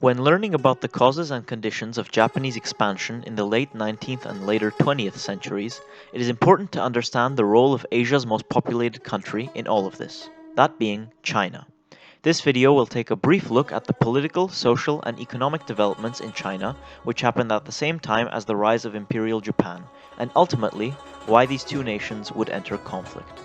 When learning about the causes and conditions of Japanese expansion in the late 19th and later 20th centuries, it is important to understand the role of Asia's most populated country in all of this, that being China. This video will take a brief look at the political, social, and economic developments in China, which happened at the same time as the rise of Imperial Japan, and ultimately, why these two nations would enter conflict.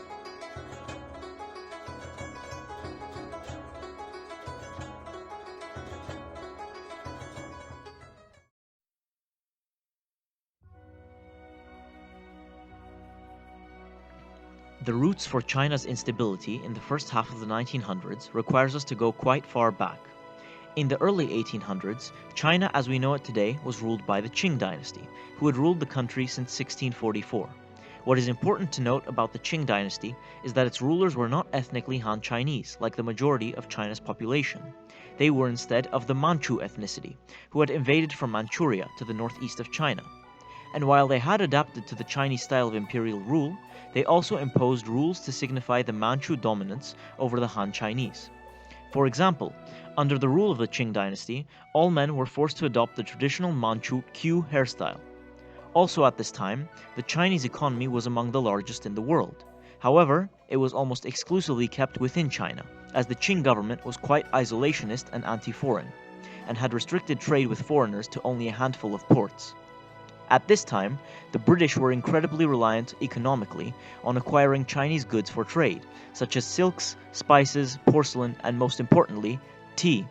The roots for China's instability in the first half of the 1900s requires us to go quite far back. In the early 1800s, China as we know it today was ruled by the Qing dynasty, who had ruled the country since 1644. What is important to note about the Qing dynasty is that its rulers were not ethnically Han Chinese like the majority of China's population. They were instead of the Manchu ethnicity, who had invaded from Manchuria to the northeast of China. And while they had adapted to the Chinese style of imperial rule, they also imposed rules to signify the Manchu dominance over the Han Chinese. For example, under the rule of the Qing dynasty, all men were forced to adopt the traditional Manchu queue hairstyle. Also at this time, the Chinese economy was among the largest in the world. However, it was almost exclusively kept within China, as the Qing government was quite isolationist and anti-foreign, and had restricted trade with foreigners to only a handful of ports. At this time, the British were incredibly reliant economically on acquiring Chinese goods for trade, such as silks, spices, porcelain, and most importantly, tea.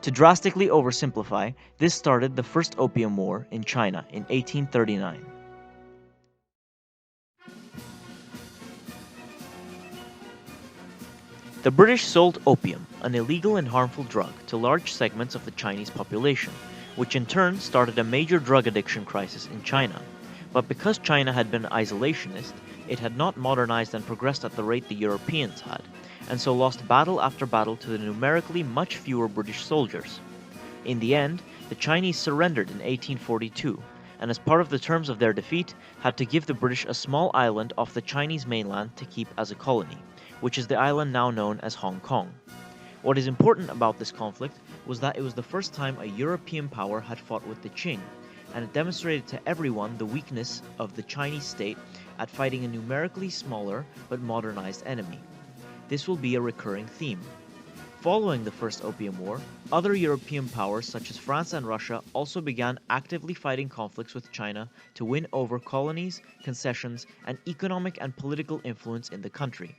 To drastically oversimplify, this started the First Opium War in China in 1839. The British sold opium, an illegal and harmful drug, to large segments of the Chinese population, which in turn started a major drug addiction crisis in China. But because China had been isolationist, it had not modernized and progressed at the rate the Europeans had, and so lost battle after battle to the numerically much fewer British soldiers. In the end, the Chinese surrendered in 1842, and as part of the terms of their defeat, had to give the British a small island off the Chinese mainland to keep as a colony, which is the island now known as Hong Kong. What is important about this conflict was that it was the first time a European power had fought with the Qing, and it demonstrated to everyone the weakness of the Chinese state at fighting a numerically smaller but modernized enemy. This will be a recurring theme. Following the First Opium War, other European powers such as France and Russia also began actively fighting conflicts with China to win over colonies, concessions, and economic and political influence in the country.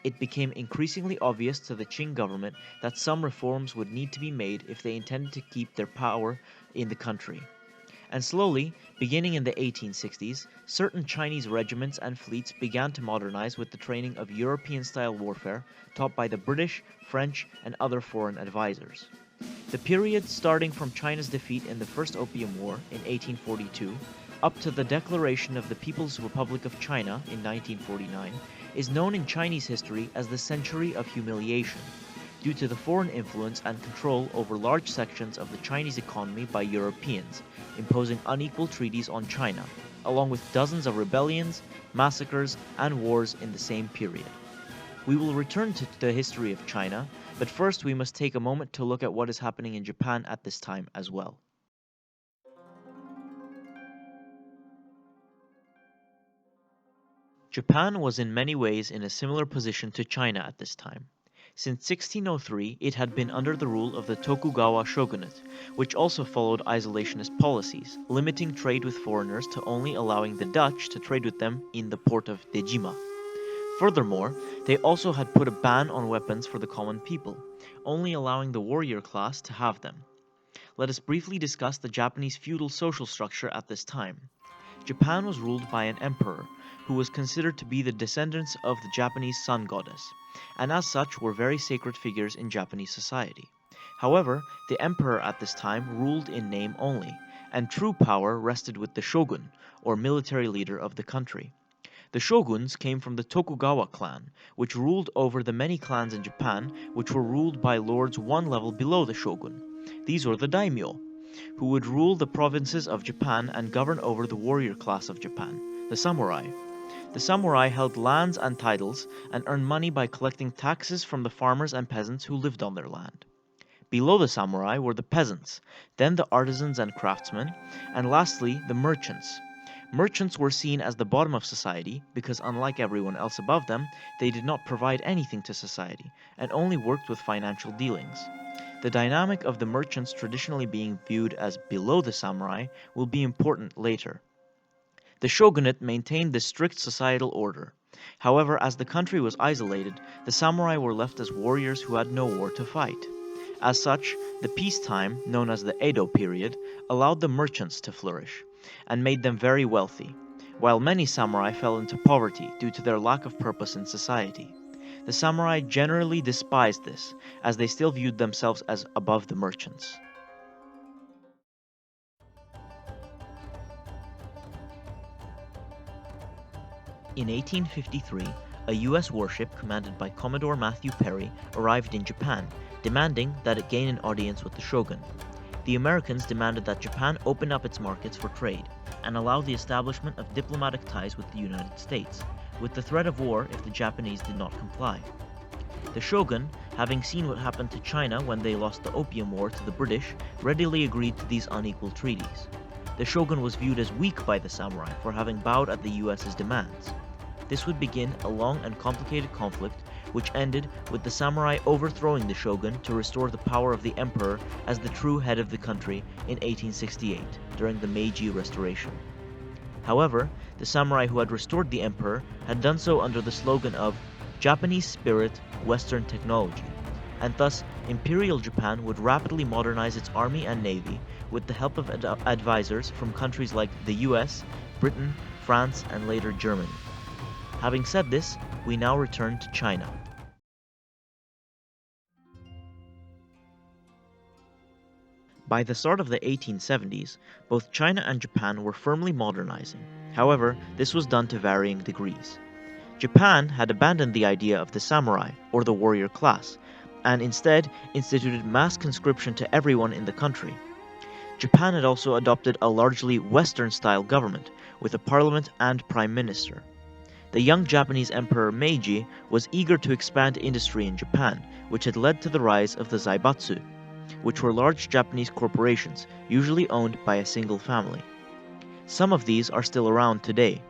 It became increasingly obvious to the Qing government that some reforms would need to be made if they intended to keep their power in the country. And slowly, beginning in the 1860s, certain Chinese regiments and fleets began to modernize with the training of European-style warfare taught by the British, French, and other foreign advisors. The period starting from China's defeat in the First Opium War in 1842 up to the declaration of the People's Republic of China in 1949 is known in Chinese history as the Century of Humiliation, due to the foreign influence and control over large sections of the Chinese economy by Europeans, imposing unequal treaties on China, along with dozens of rebellions, massacres, and wars in the same period. We will return to the history of China, but first we must take a moment to look at what is happening in Japan at this time as well. Japan was in many ways in a similar position to China at this time. Since 1603, it had been under the rule of the Tokugawa shogunate, which also followed isolationist policies, limiting trade with foreigners to only allowing the Dutch to trade with them in the port of Dejima. Furthermore, they also had put a ban on weapons for the common people, only allowing the warrior class to have them. Let us briefly discuss the Japanese feudal social structure at this time. Japan was ruled by an emperor, who was considered to be the descendants of the Japanese sun goddess, and as such were very sacred figures in Japanese society. However, the emperor at this time ruled in name only, and true power rested with the shogun, or military leader of the country. The shoguns came from the Tokugawa clan, which ruled over the many clans in Japan which were ruled by lords one level below the shogun. These were the daimyo, who would rule the provinces of Japan and govern over the warrior class of Japan, the samurai. The samurai held lands and titles and earned money by collecting taxes from the farmers and peasants who lived on their land. Below the samurai were the peasants, then the artisans and craftsmen, and lastly the merchants. Merchants were seen as the bottom of society because, unlike everyone else above them, they did not provide anything to society and only worked with financial dealings. The dynamic of the merchants traditionally being viewed as below the samurai will be important later. The shogunate maintained this strict societal order. However, as the country was isolated, the samurai were left as warriors who had no war to fight. As such, the peacetime, known as the Edo period, allowed the merchants to flourish, and made them very wealthy, while many samurai fell into poverty due to their lack of purpose in society. The samurai generally despised this, as they still viewed themselves as above the merchants. In 1853, a U.S. warship commanded by Commodore Matthew Perry arrived in Japan, demanding that it gain an audience with the shogun. The Americans demanded that Japan open up its markets for trade and allow the establishment of diplomatic ties with the United States, with the threat of war if the Japanese did not comply. The shogun, having seen what happened to China when they lost the Opium War to the British, readily agreed to these unequal treaties. The shogun was viewed as weak by the samurai for having bowed at the US's demands. This would begin a long and complicated conflict, which ended with the samurai overthrowing the shogun to restore the power of the emperor as the true head of the country in 1868, during the Meiji Restoration. However, the samurai who had restored the emperor had done so under the slogan of Japanese spirit, Western technology, and thus Imperial Japan would rapidly modernize its army and navy with the help of advisors from countries like the US, Britain, France, and later Germany. Having said this, we now return to China. By the start of the 1870s, both China and Japan were firmly modernizing. However, this was done to varying degrees. Japan had abandoned the idea of the samurai, or the warrior class, and instead instituted mass conscription to everyone in the country. Japan had also adopted a largely Western-style government, with a parliament and prime minister. The young Japanese Emperor Meiji was eager to expand industry in Japan, which had led to the rise of the zaibatsu, which were large Japanese corporations, usually owned by a single family. Some of these are still around today.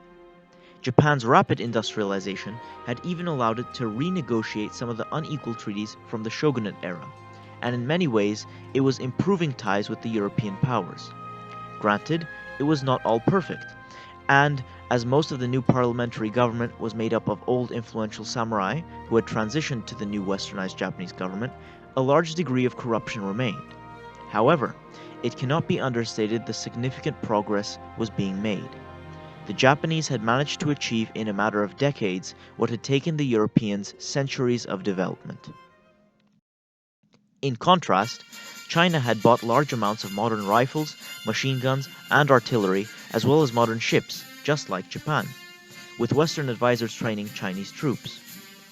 Japan's rapid industrialization had even allowed it to renegotiate some of the unequal treaties from the shogunate era, and in many ways it was improving ties with the European powers. Granted, it was not all perfect, and as most of the new parliamentary government was made up of old influential samurai who had transitioned to the new westernized Japanese government, a large degree of corruption remained. However, it cannot be understated the significant progress was being made. The Japanese had managed to achieve in a matter of decades what had taken the Europeans centuries of development. In contrast, China had bought large amounts of modern rifles, machine guns, and artillery, as well as modern ships, just like Japan, with Western advisors training Chinese troops.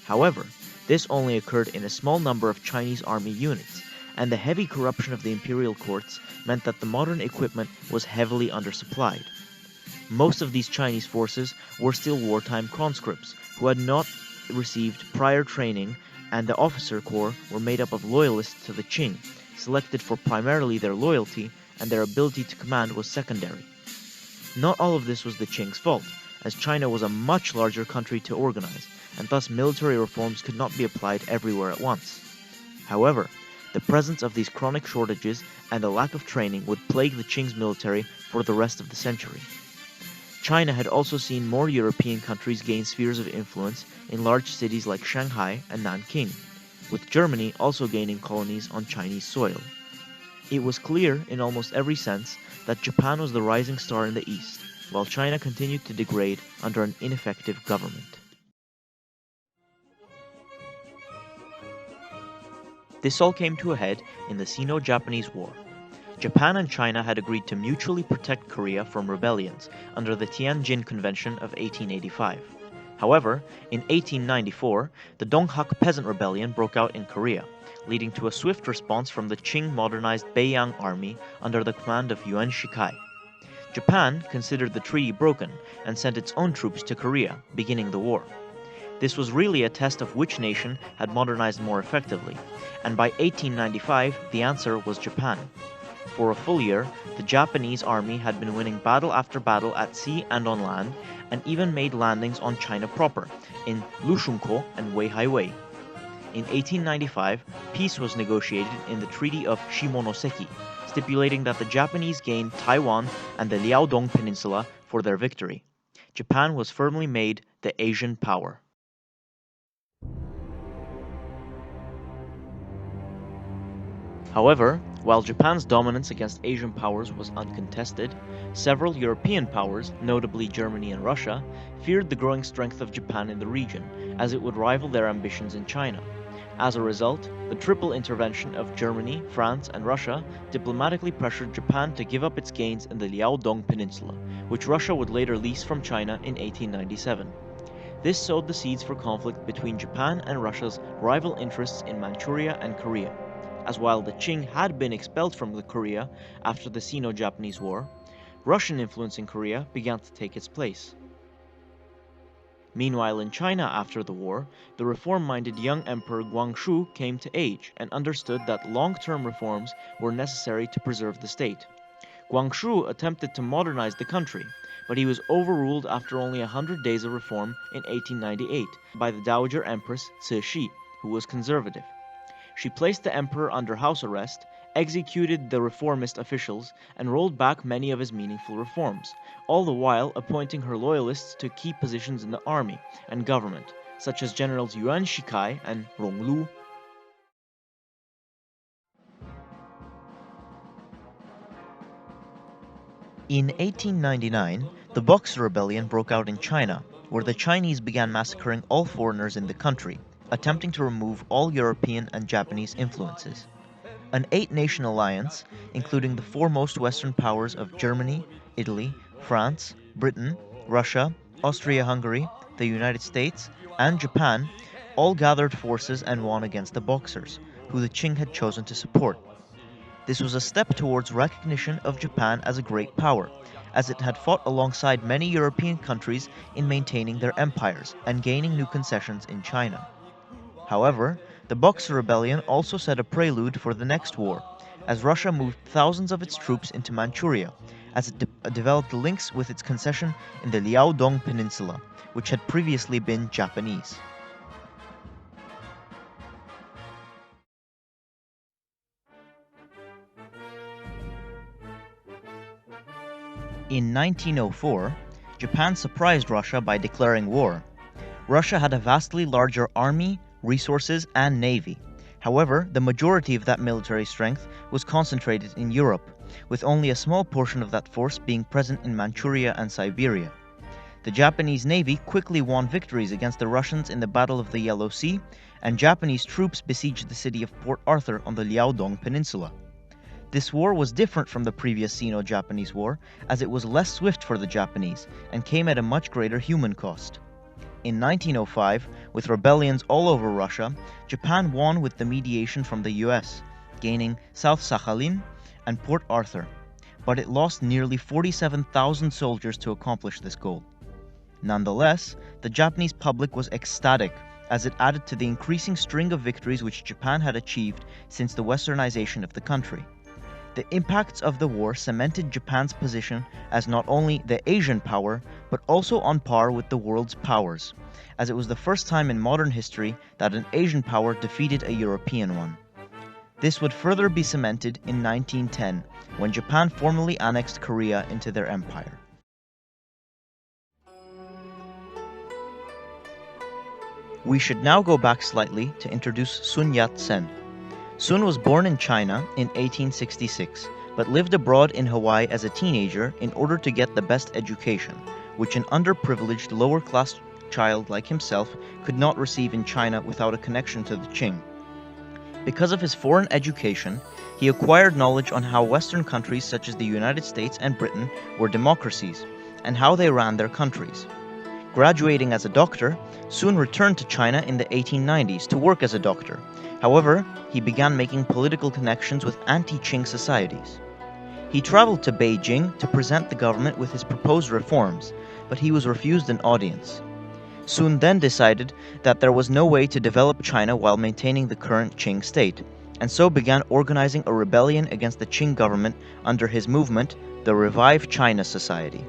However, this only occurred in a small number of Chinese army units, and the heavy corruption of the imperial courts meant that the modern equipment was heavily undersupplied. Most of these Chinese forces were still wartime conscripts who had not received prior training, and the officer corps were made up of loyalists to the Qing, selected for primarily their loyalty, and their ability to command was secondary. Not all of this was the Qing's fault, as China was a much larger country to organize, and thus military reforms could not be applied everywhere at once. However, the presence of these chronic shortages and a lack of training would plague the Qing's military for the rest of the century. China had also seen more European countries gain spheres of influence in large cities like Shanghai and Nanjing, with Germany also gaining colonies on Chinese soil. It was clear, in almost every sense, that Japan was the rising star in the East, while China continued to degrade under an ineffective government. This all came to a head in the Sino-Japanese War. Japan and China had agreed to mutually protect Korea from rebellions under the Tianjin Convention of 1885. However, in 1894, the Donghak Peasant Rebellion broke out in Korea, leading to a swift response from the Qing modernized Beiyang army under the command of Yuan Shikai. Japan considered the treaty broken and sent its own troops to Korea, beginning the war. This was really a test of which nation had modernized more effectively, and by 1895 the answer was Japan. For a full year, the Japanese army had been winning battle after battle at sea and on land, and even made landings on China proper, in Lushunko and Weihaiwei. In 1895, peace was negotiated in the Treaty of Shimonoseki, stipulating that the Japanese gained Taiwan and the Liaodong Peninsula for their victory. Japan was firmly made the Asian power. However, while Japan's dominance against Asian powers was uncontested, several European powers, notably Germany and Russia, feared the growing strength of Japan in the region, as it would rival their ambitions in China. As a result, the triple intervention of Germany, France, and Russia diplomatically pressured Japan to give up its gains in the Liaodong Peninsula, which Russia would later lease from China in 1897. This sowed the seeds for conflict between Japan and Russia's rival interests in Manchuria and Korea, as while the Qing had been expelled from Korea after the Sino-Japanese War, Russian influence in Korea began to take its place. Meanwhile, in China after the war, the reform-minded young Emperor Guangxu came to age and understood that long-term reforms were necessary to preserve the state. Guangxu attempted to modernize the country, but he was overruled after only 100 days of reform in 1898 by the Dowager Empress Cixi, who was conservative. She placed the emperor under house arrest, executed the reformist officials, and rolled back many of his meaningful reforms, all the while appointing her loyalists to key positions in the army and government, such as Generals Yuan Shikai and Rong Lu. In 1899, the Boxer Rebellion broke out in China, where the Chinese began massacring all foreigners in the country, attempting to remove all European and Japanese influences. An 8-nation alliance, including the foremost Western powers of Germany, Italy, France, Britain, Russia, Austria-Hungary, the United States, and Japan, all gathered forces and won against the Boxers, who the Qing had chosen to support. This was a step towards recognition of Japan as a great power, as it had fought alongside many European countries in maintaining their empires and gaining new concessions in China. However, the Boxer Rebellion also set a prelude for the next war, as Russia moved thousands of its troops into Manchuria, as it developed links with its concession in the Liaodong Peninsula, which had previously been Japanese. In 1904, Japan surprised Russia by declaring war. Russia had a vastly larger army, resources, and navy. However, the majority of that military strength was concentrated in Europe, with only a small portion of that force being present in Manchuria and Siberia. The Japanese navy quickly won victories against the Russians in the Battle of the Yellow Sea, and Japanese troops besieged the city of Port Arthur on the Liaodong Peninsula. This war was different from the previous Sino-Japanese War, as it was less swift for the Japanese, and came at a much greater human cost. In 1905, with rebellions all over Russia, Japan won with the mediation from the US, gaining South Sakhalin and Port Arthur, but it lost nearly 47,000 soldiers to accomplish this goal. Nonetheless, the Japanese public was ecstatic, as it added to the increasing string of victories which Japan had achieved since the westernization of the country. The impacts of the war cemented Japan's position as not only the Asian power, but also on par with the world's powers, as it was the first time in modern history that an Asian power defeated a European one. This would further be cemented in 1910, when Japan formally annexed Korea into their empire. We should now go back slightly to introduce Sun Yat-sen. Sun was born in China in 1866, but lived abroad in Hawaii as a teenager in order to get the best education, which an underprivileged lower-class child like himself could not receive in China without a connection to the Qing. Because of his foreign education, he acquired knowledge on how Western countries such as the United States and Britain were democracies, and how they ran their countries. Graduating as a doctor, Sun returned to China in the 1890s to work as a doctor. However, he began making political connections with anti-Qing societies. He traveled to Beijing to present the government with his proposed reforms, but he was refused an audience. Sun then decided that there was no way to develop China while maintaining the current Qing state, and so began organizing a rebellion against the Qing government under his movement, the Revive China Society.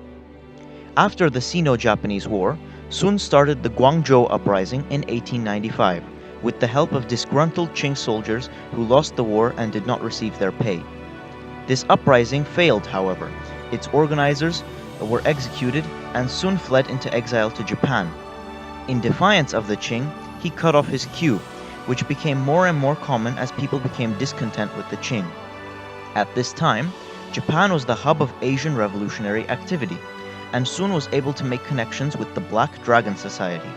After the Sino-Japanese War, Sun started the Guangzhou Uprising in 1895, with the help of disgruntled Qing soldiers who lost the war and did not receive their pay. This uprising failed, however. Its organizers were executed, and Sun fled into exile to Japan. In defiance of the Qing, he cut off his queue, which became more and more common as people became discontent with the Qing. At this time, Japan was the hub of Asian revolutionary activity, and Sun was able to make connections with the Black Dragon Society,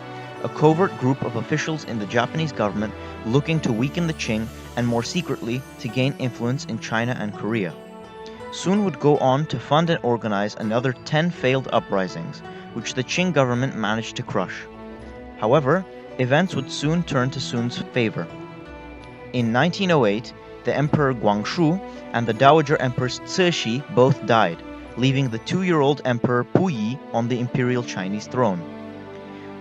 a covert group of officials in the Japanese government looking to weaken the Qing and more secretly to gain influence in China and Korea. Sun would go on to fund and organize another 10 failed uprisings, which the Qing government managed to crush. However, events would soon turn to Sun's favor. In 1908, the Emperor Guangxu and the Dowager Empress Cixi both died, leaving the 2-year-old Emperor Puyi on the imperial Chinese throne.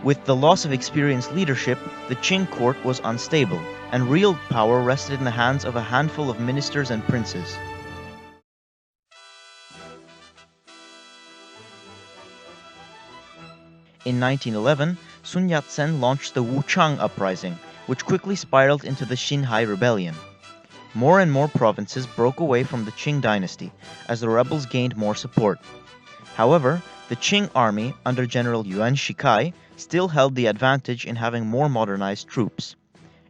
With the loss of experienced leadership, the Qing court was unstable, and real power rested in the hands of a handful of ministers and princes. In 1911, Sun Yat-sen launched the Wuchang Uprising, which quickly spiraled into the Xinhai Rebellion. More and more provinces broke away from the Qing dynasty as the rebels gained more support. However, the Qing army under General Yuan Shikai still held the advantage in having more modernized troops.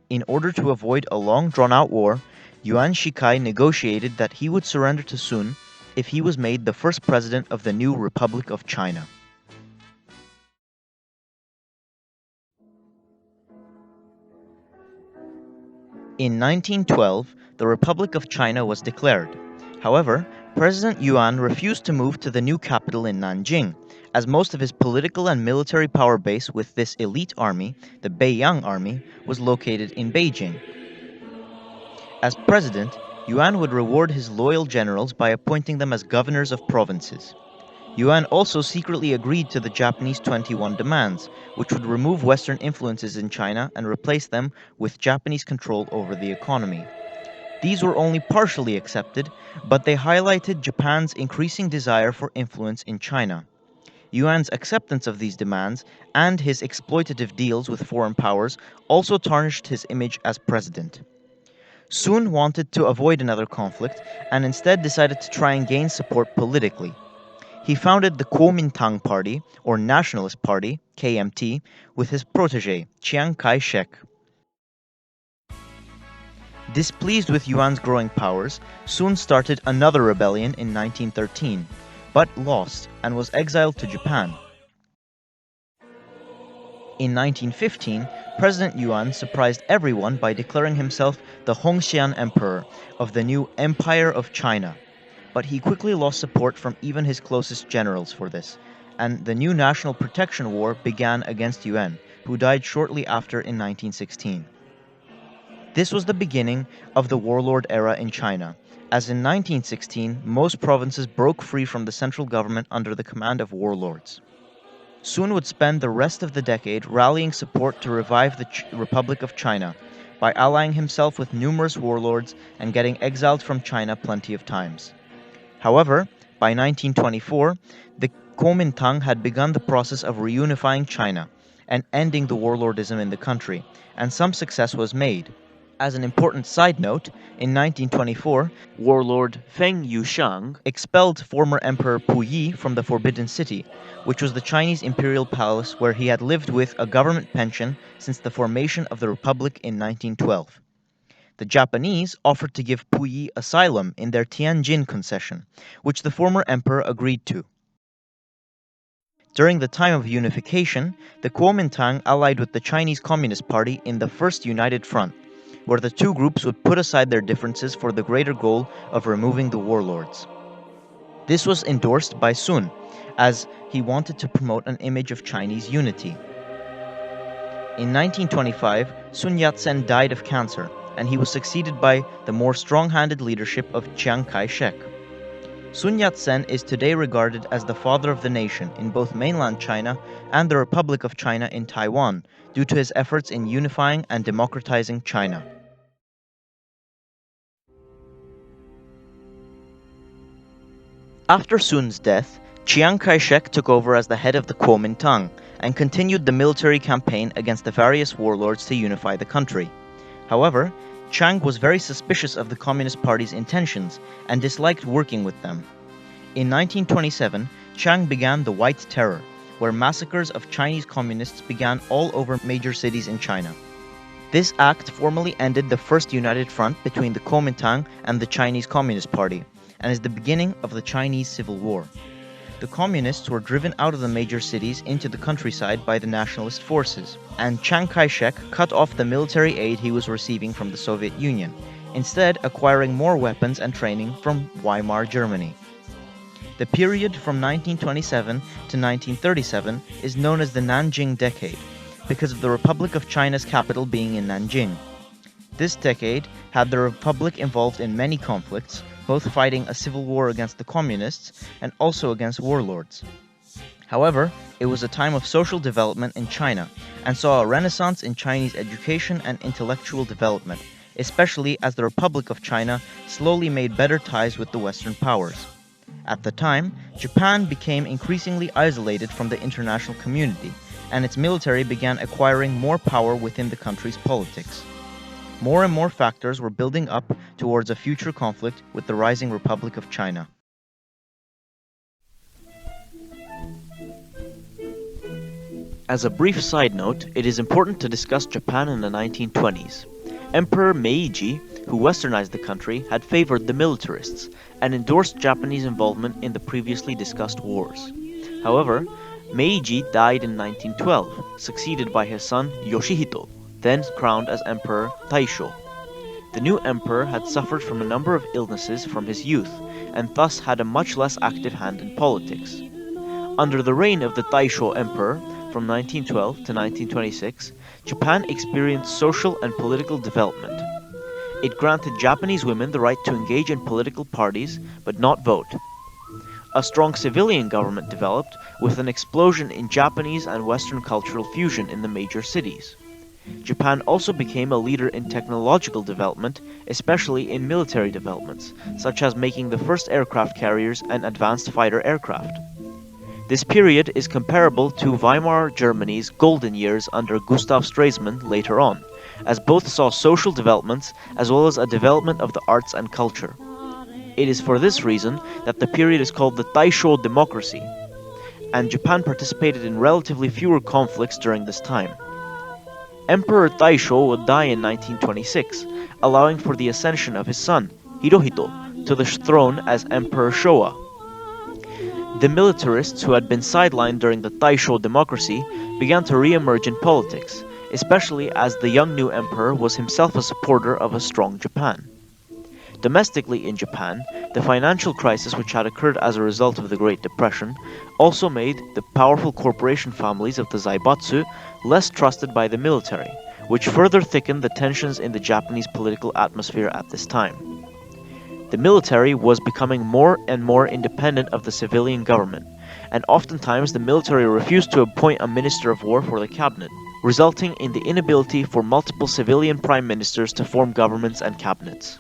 In order to avoid a long drawn-out war, Yuan Shikai negotiated that he would surrender to Sun if he was made the first president of the new Republic of China. In 1912, the Republic of China was declared. However, President Yuan refused to move to the new capital in Nanjing, as most of his political and military power base with this elite army, the Beiyang Army, was located in Beijing. As president, Yuan would reward his loyal generals by appointing them as governors of provinces. Yuan also secretly agreed to the Japanese 21 demands, which would remove Western influences in China and replace them with Japanese control over the economy. These were only partially accepted, but they highlighted Japan's increasing desire for influence in China. Yuan's acceptance of these demands and his exploitative deals with foreign powers also tarnished his image as president. Sun wanted to avoid another conflict and instead decided to try and gain support politically. He founded the Kuomintang Party, or Nationalist Party, KMT, with his protege, Chiang Kai-shek. Displeased with Yuan's growing powers, Sun started another rebellion in 1913, but lost and was exiled to Japan. In 1915, President Yuan surprised everyone by declaring himself the Hongxian Emperor of the new Empire of China. But he quickly lost support from even his closest generals for this, and the new National Protection War began against Yuan, who died shortly after in 1916. This was the beginning of the Warlord era in China, as in 1916 most provinces broke free from the central government under the command of warlords. Sun would spend the rest of the decade rallying support to revive the Republic of China by allying himself with numerous warlords and getting exiled from China plenty of times. However, by 1924, the Kuomintang had begun the process of reunifying China and ending the warlordism in the country, and some success was made. As an important side note, in 1924, Warlord Feng Yuxiang expelled former Emperor Puyi from the Forbidden City, which was the Chinese imperial palace where he had lived with a government pension since the formation of the Republic in 1912. The Japanese offered to give Puyi asylum in their Tianjin concession, which the former emperor agreed to. During the time of unification, the Kuomintang allied with the Chinese Communist Party in the First United Front, where the two groups would put aside their differences for the greater goal of removing the warlords. This was endorsed by Sun, as he wanted to promote an image of Chinese unity. In 1925, Sun Yat-sen died of cancer, and he was succeeded by the more strong-handed leadership of Chiang Kai-shek. Sun Yat-sen is today regarded as the father of the nation in both mainland China and the Republic of China in Taiwan due to his efforts in unifying and democratizing China. After Sun's death, Chiang Kai-shek took over as the head of the Kuomintang and continued the military campaign against the various warlords to unify the country. However, Chiang was very suspicious of the Communist Party's intentions and disliked working with them. In 1927, Chiang began the White Terror, where massacres of Chinese communists began all over major cities in China. This act formally ended the First United Front between the Kuomintang and the Chinese Communist Party, and is the beginning of the Chinese Civil War. The communists were driven out of the major cities into the countryside by the nationalist forces, and Chiang Kai-shek cut off the military aid he was receiving from the Soviet Union, instead acquiring more weapons and training from Weimar Germany. The period from 1927 to 1937 is known as the Nanjing Decade, because of the Republic of China's capital being in Nanjing. This decade had the Republic involved in many conflicts, both fighting a civil war against the communists and also against warlords. However, it was a time of social development in China and saw a renaissance in Chinese education and intellectual development, especially as the Republic of China slowly made better ties with the Western powers. At the time, Japan became increasingly isolated from the international community, and its military began acquiring more power within the country's politics. More and more factors were building up towards a future conflict with the rising Republic of China. As a brief side note, it is important to discuss Japan in the 1920s. Emperor Meiji, who westernized the country, had favored the militarists and endorsed Japanese involvement in the previously discussed wars. However, Meiji died in 1912, succeeded by his son Yoshihito, then crowned as Emperor Taisho. The new emperor had suffered from a number of illnesses from his youth, and thus had a much less active hand in politics. Under the reign of the Taisho emperor, from 1912 to 1926, Japan experienced social and political development. It granted Japanese women the right to engage in political parties, but not vote. A strong civilian government developed, with an explosion in Japanese and Western cultural fusion in the major cities. Japan also became a leader in technological development, especially in military developments, such as making the first aircraft carriers and advanced fighter aircraft. This period is comparable to Weimar Germany's golden years under Gustav Stresemann later on, as both saw social developments as well as a development of the arts and culture. It is for this reason that the period is called the Taisho democracy, and Japan participated in relatively fewer conflicts during this time. Emperor Taisho would die in 1926, allowing for the ascension of his son, Hirohito, to the throne as Emperor Showa. The militarists who had been sidelined during the Taisho democracy began to re-emerge in politics, especially as the young new emperor was himself a supporter of a strong Japan. Domestically in Japan, the financial crisis which had occurred as a result of the Great Depression also made the powerful corporation families of the Zaibatsu less trusted by the military, which further thickened the tensions in the Japanese political atmosphere at this time. The military was becoming more and more independent of the civilian government, and oftentimes the military refused to appoint a minister of war for the cabinet, resulting in the inability for multiple civilian prime ministers to form governments and cabinets.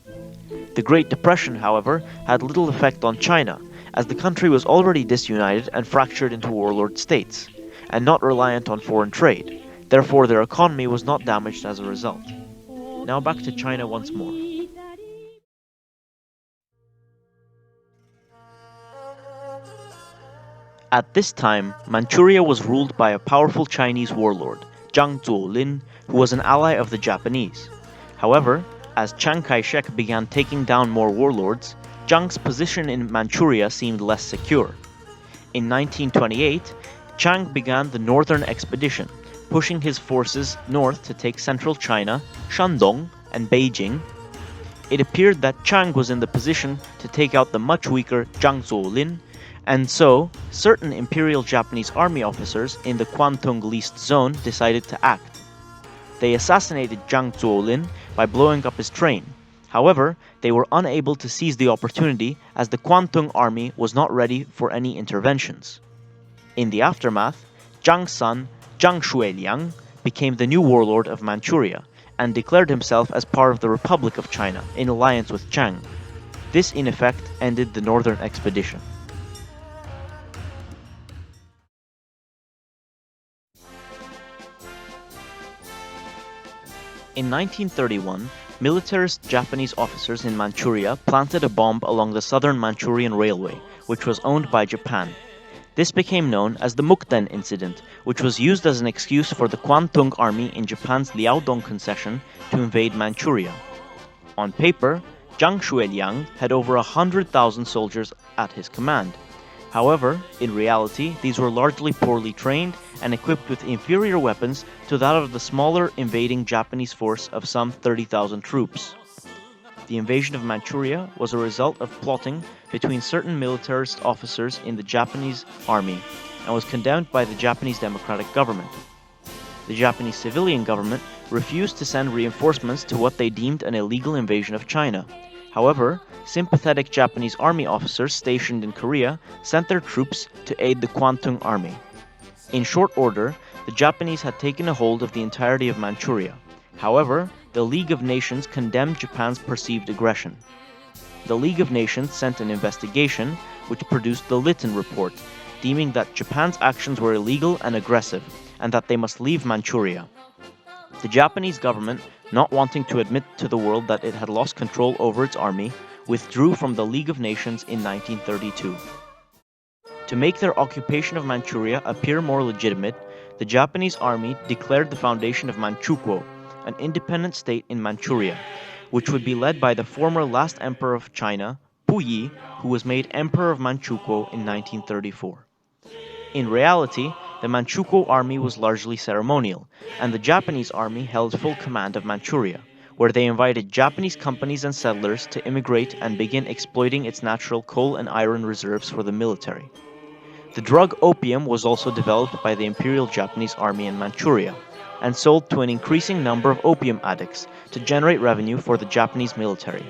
The Great Depression, however, had little effect on China, as the country was already disunited and fractured into warlord states, and not reliant on foreign trade. Therefore, their economy was not damaged as a result. Now back to China once more. At this time, Manchuria was ruled by a powerful Chinese warlord, Zhang Zuolin, who was an ally of the Japanese. However, as Chiang Kai-shek began taking down more warlords, Zhang's position in Manchuria seemed less secure. In 1928, Chiang began the Northern Expedition, pushing his forces north to take central China, Shandong, and Beijing. It appeared that Chiang was in the position to take out the much weaker Zhang Zuolin, and so certain Imperial Japanese army officers in the Kwantung Least Zone decided to act. They assassinated Zhang Zuolin by blowing up his train. However, they were unable to seize the opportunity as the Kwantung army was not ready for any interventions. In the aftermath, Zhang's son, Zhang Shuiliang, became the new warlord of Manchuria and declared himself as part of the Republic of China in alliance with Chiang. This in effect ended the northern expedition. In 1931, militarist Japanese officers in Manchuria planted a bomb along the southern Manchurian railway, which was owned by Japan. This became known as the Mukden incident, which was used as an excuse for the Kwantung army in Japan's Liaodong concession to invade Manchuria. On paper, Zhang Shuiliang had over 100,000 soldiers at his command. However, in reality, these were largely poorly trained and equipped with inferior weapons to that of the smaller invading Japanese force of some 30,000 troops. The invasion of Manchuria was a result of plotting between certain militarist officers in the Japanese army and was condemned by the Japanese Democratic government. The Japanese civilian government refused to send reinforcements to what they deemed an illegal invasion of China. However, sympathetic Japanese army officers stationed in Korea sent their troops to aid the Kwantung army. In short order, the Japanese had taken a hold of the entirety of Manchuria. However, the League of Nations condemned Japan's perceived aggression. The League of Nations sent an investigation which produced the Lytton Report, deeming that Japan's actions were illegal and aggressive, and that they must leave Manchuria. The Japanese government, not wanting to admit to the world that it had lost control over its army, withdrew from the League of Nations in 1932. To make their occupation of Manchuria appear more legitimate, the Japanese army declared the foundation of Manchukuo, an independent state in Manchuria, which would be led by the former last emperor of China, Puyi, who was made emperor of Manchukuo in 1934. In reality, the Manchukuo army was largely ceremonial, and the Japanese army held full command of Manchuria, where they invited Japanese companies and settlers to immigrate and begin exploiting its natural coal and iron reserves for the military. The drug opium was also developed by the Imperial Japanese Army in Manchuria, and sold to an increasing number of opium addicts to generate revenue for the Japanese military.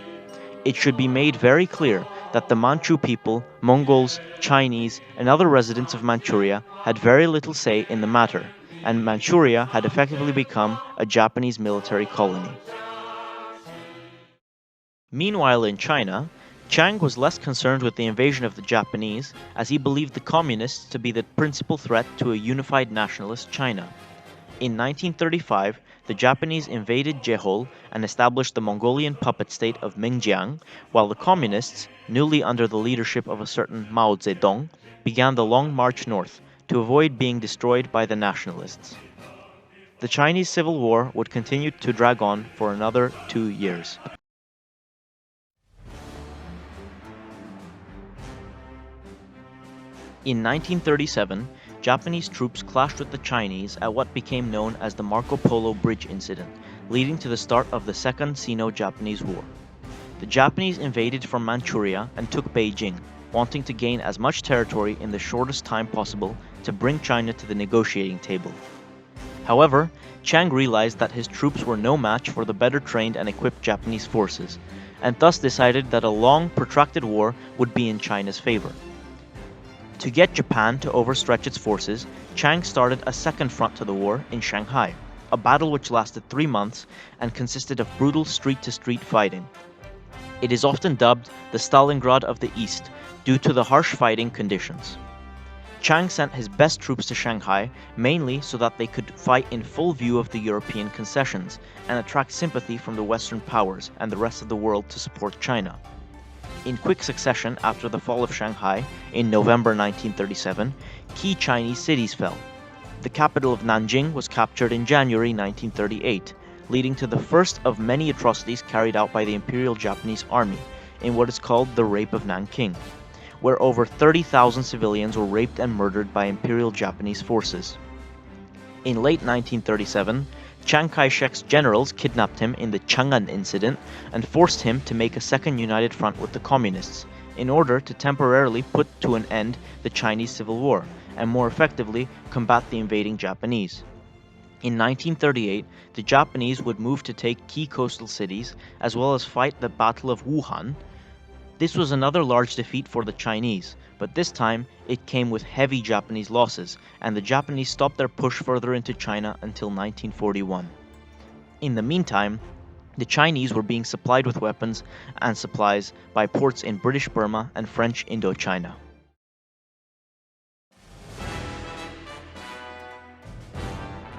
It should be made very clear that the Manchu people, Mongols, Chinese, and other residents of Manchuria had very little say in the matter, and Manchuria had effectively become a Japanese military colony. Meanwhile in China, Chiang was less concerned with the invasion of the Japanese, as he believed the communists to be the principal threat to a unified nationalist China. In 1935, the Japanese invaded Jehol and established the Mongolian puppet state of Mingjiang, while the communists, newly under the leadership of a certain Mao Zedong, began the long march north to avoid being destroyed by the nationalists. The Chinese Civil War would continue to drag on for another 2 years. In 1937, Japanese troops clashed with the Chinese at what became known as the Marco Polo Bridge incident, leading to the start of the Second Sino-Japanese War. The Japanese invaded from Manchuria and took Beijing, wanting to gain as much territory in the shortest time possible to bring China to the negotiating table. However, Chiang realized that his troops were no match for the better trained and equipped Japanese forces, and thus decided that a long, protracted war would be in China's favor. To get Japan to overstretch its forces, Chiang started a second front to the war in Shanghai, a battle which lasted 3 months and consisted of brutal street-to-street fighting. It is often dubbed the Stalingrad of the East due to the harsh fighting conditions. Chiang sent his best troops to Shanghai mainly so that they could fight in full view of the European concessions and attract sympathy from the Western powers and the rest of the world to support China. In quick succession after the fall of Shanghai in November 1937, key Chinese cities fell. The capital of Nanjing was captured in January 1938, leading to the first of many atrocities carried out by the Imperial Japanese Army in what is called the Rape of Nanking, where over 30,000 civilians were raped and murdered by Imperial Japanese forces. In late 1937, Chiang Kai-shek's generals kidnapped him in the Chang'an incident and forced him to make a second united front with the communists in order to temporarily put to an end the Chinese Civil War and more effectively combat the invading Japanese. In 1938, the Japanese would move to take key coastal cities, as well as fight the Battle of Wuhan. This was another large defeat for the Chinese, but this time it came with heavy Japanese losses, and the Japanese stopped their push further into China until 1941. In the meantime, the Chinese were being supplied with weapons and supplies by ports in British Burma and French Indochina.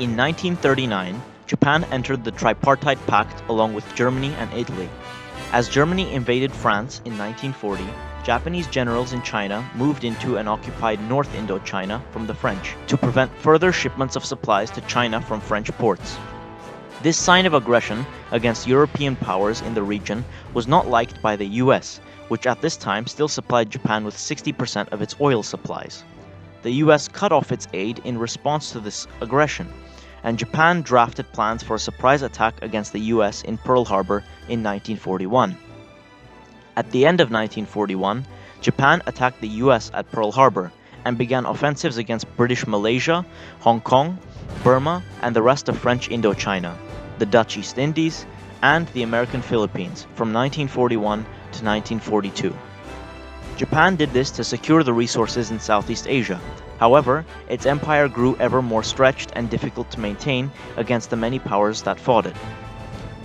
In 1939, Japan entered the Tripartite Pact along with Germany and Italy. As Germany invaded France in 1940, Japanese generals in China moved into and occupied North Indochina from the French to prevent further shipments of supplies to China from French ports. This sign of aggression against European powers in the region was not liked by the US, which at this time still supplied Japan with 60% of its oil supplies. The US cut off its aid in response to this aggression, and Japan drafted plans for a surprise attack against the US in Pearl Harbor in 1941. At the end of 1941, Japan attacked the US at Pearl Harbor and began offensives against British Malaysia, Hong Kong, Burma, and the rest of French Indochina, the Dutch East Indies, and the American Philippines from 1941 to 1942. Japan did this to secure the resources in Southeast Asia. However, its empire grew ever more stretched and difficult to maintain against the many powers that fought it.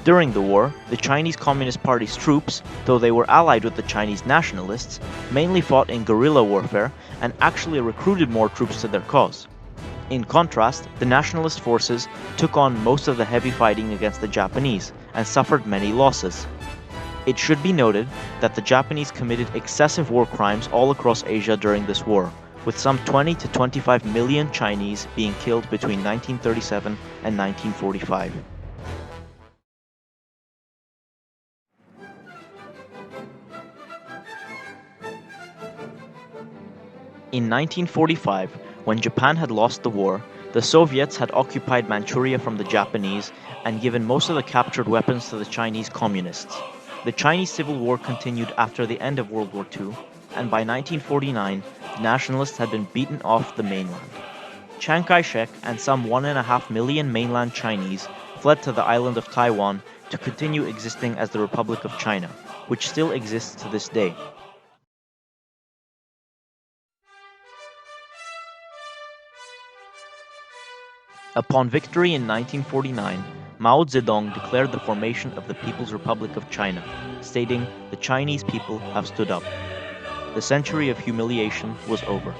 During the war, the Chinese Communist Party's troops, though they were allied with the Chinese nationalists, mainly fought in guerrilla warfare and actually recruited more troops to their cause. In contrast, the nationalist forces took on most of the heavy fighting against the Japanese and suffered many losses. It should be noted that the Japanese committed excessive war crimes all across Asia during this war, with some 20 to 25 million Chinese being killed between 1937 and 1945. In 1945, when Japan had lost the war, the Soviets had occupied Manchuria from the Japanese and given most of the captured weapons to the Chinese Communists. The Chinese Civil War continued after the end of World War II, and by 1949, the nationalists had been beaten off the mainland. Chiang Kai-shek and some 1.5 million mainland Chinese fled to the island of Taiwan to continue existing as the Republic of China, which still exists to this day. Upon victory in 1949, Mao Zedong declared the formation of the People's Republic of China, stating, "The Chinese people have stood up." The century of humiliation was over.